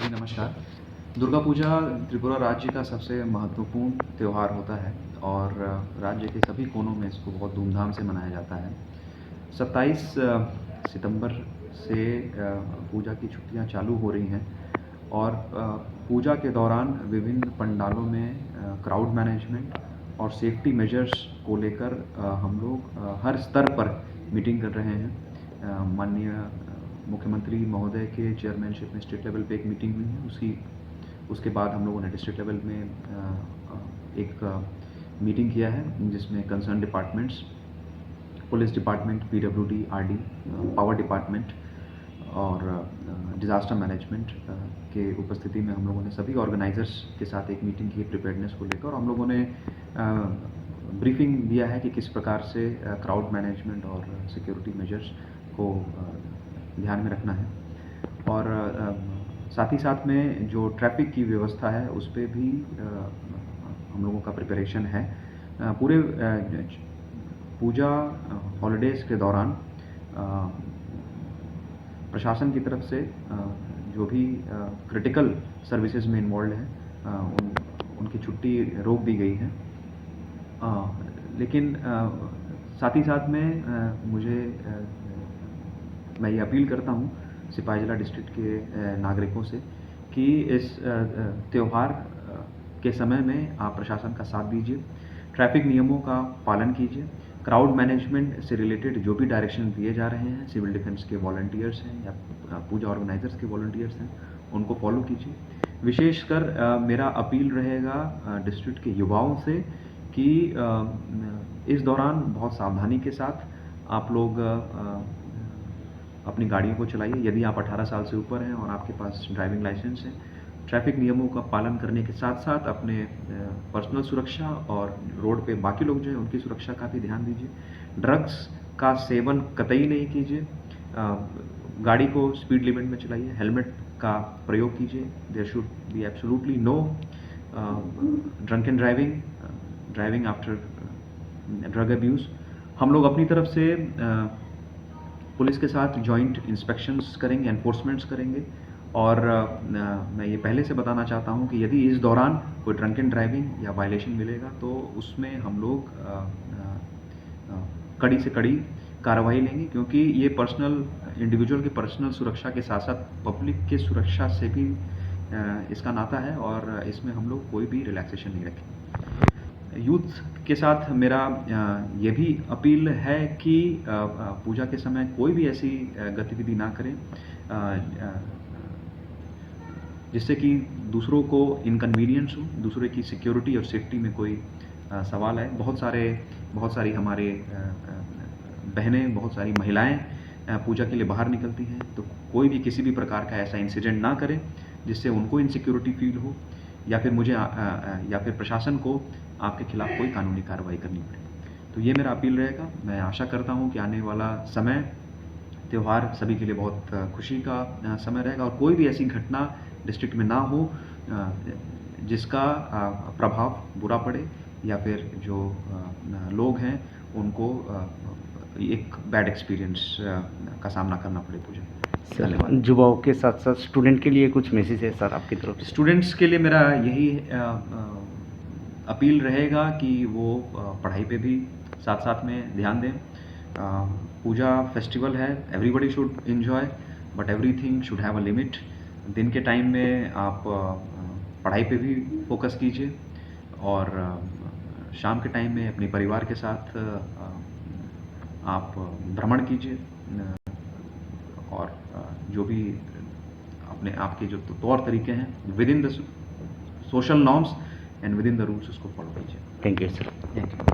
जी नमस्कार। दुर्गा पूजा त्रिपुरा राज्य का सबसे महत्वपूर्ण त्यौहार होता है और राज्य के सभी कोनों में इसको बहुत धूमधाम से मनाया जाता है। 27 सितंबर से पूजा की छुट्टियां चालू हो रही हैं और पूजा के दौरान विभिन्न पंडालों में क्राउड मैनेजमेंट और सेफ्टी मेजर्स को लेकर हम लोग हर स्तर पर मीटिंग कर रहे हैं। माननीय मुख्यमंत्री महोदय के चेयरमैनशिप में स्टेट लेवल पे एक मीटिंग हुई है। उसके बाद हम लोगों ने डिस्ट्रिक्ट लेवल में एक मीटिंग किया है जिसमें concern departments, police department, PWD, RD, power department और डिज़ास्टर मैनेजमेंट के उपस्थिति में हम लोगों ने सभी ऑर्गेनाइजर्स के साथ एक मीटिंग की प्रिपेयर्डनेस को लेकर, और हम लोगों ने ब्रीफिंग दिया है कि किस प्रकार से क्राउड मैनेजमेंट और सिक्योरिटी मेजर्स को ध्यान में रखना है। और साथ ही साथ में जो ट्रैफिक की व्यवस्था है उस पर भी हम लोगों का प्रिपरेशन है। पूरे पूजा हॉलीडेज़ के दौरान प्रशासन की तरफ से जो भी क्रिटिकल सर्विसेज में इन्वॉल्व हैं उनकी छुट्टी रोक दी गई है। लेकिन साथ ही साथ में मैं ये अपील करता हूँ सिपाहीजला डिस्ट्रिक्ट के नागरिकों से कि इस त्यौहार के समय में आप प्रशासन का साथ दीजिए, ट्रैफिक नियमों का पालन कीजिए, क्राउड मैनेजमेंट से रिलेटेड जो भी डायरेक्शन दिए जा रहे हैं सिविल डिफेंस के वॉलंटियर्स हैं या पूजा ऑर्गेनाइजर्स के वॉलंटियर्स हैं उनको फॉलो कीजिए। विशेषकर मेरा अपील रहेगा डिस्ट्रिक्ट के युवाओं से कि इस दौरान बहुत सावधानी के साथ आप लोग अपनी गाड़ियों को चलाइए। यदि आप 18 साल से ऊपर हैं और आपके पास ड्राइविंग लाइसेंस है, ट्रैफिक नियमों का पालन करने के साथ साथ अपने पर्सनल सुरक्षा और रोड पे बाकी लोग जो हैं उनकी सुरक्षा का भी ध्यान दीजिए। ड्रग्स का सेवन कतई नहीं कीजिए, गाड़ी को स्पीड लिमिट में चलाइए, हेलमेट का प्रयोग कीजिए। There should be absolutely no drunken driving after drug abuse. हम लोग अपनी तरफ से पुलिस के साथ जॉइंट इंस्पेक्शंस करेंगे, एनफोर्समेंट्स करेंगे। और मैं ये पहले से बताना चाहता हूँ कि यदि इस दौरान कोई ड्रंकन ड्राइविंग या वायलेशन मिलेगा तो उसमें हम लोग कड़ी से कड़ी कार्रवाई लेंगे, क्योंकि ये इंडिविजुअल की पर्सनल सुरक्षा के साथ साथ पब्लिक के सुरक्षा से भी इसका नाता है और इसमें हम लोग कोई भी रिलैक्सेशन नहीं रखेंगे। यूथ के साथ मेरा ये भी अपील है कि पूजा के समय कोई भी ऐसी गतिविधि ना करें जिससे कि दूसरों को इनकन्वीनियंस हो, दूसरे की सिक्योरिटी और सेफ्टी में कोई सवाल है। बहुत सारी हमारे बहनें, बहुत सारी महिलाएं पूजा के लिए बाहर निकलती हैं, तो कोई भी किसी भी प्रकार का ऐसा इंसिडेंट ना करें जिससे उनको इनसिक्योरिटी फील हो या फिर मुझे या फिर प्रशासन को आपके खिलाफ कोई कानूनी कार्रवाई करनी पड़े। तो ये मेरा अपील रहेगा। मैं आशा करता हूँ कि आने वाला समय त्यौहार सभी के लिए बहुत खुशी का समय रहेगा और कोई भी ऐसी घटना डिस्ट्रिक्ट में ना हो जिसका प्रभाव बुरा पड़े या फिर जो लोग हैं उनको एक बैड एक्सपीरियंस का सामना करना पड़े पूजा। सर, युवाओं के साथ साथ स्टूडेंट के लिए कुछ मैसेज है सर आपकी तरफ से? स्टूडेंट्स के लिए मेरा यही अपील रहेगा कि वो पढ़ाई पे भी साथ साथ में ध्यान दें। पूजा फेस्टिवल है, everybody should enjoy, but everything should have a limit. दिन के टाइम में आप पढ़ाई पे भी फोकस कीजिए और शाम के टाइम में अपने परिवार के साथ आप भ्रमण कीजिए और जो भी अपने आपके जो तौर तरीके हैं with in the social norms and with in the rules उसको फॉलो कीजिए। Thank you sir. Thank you.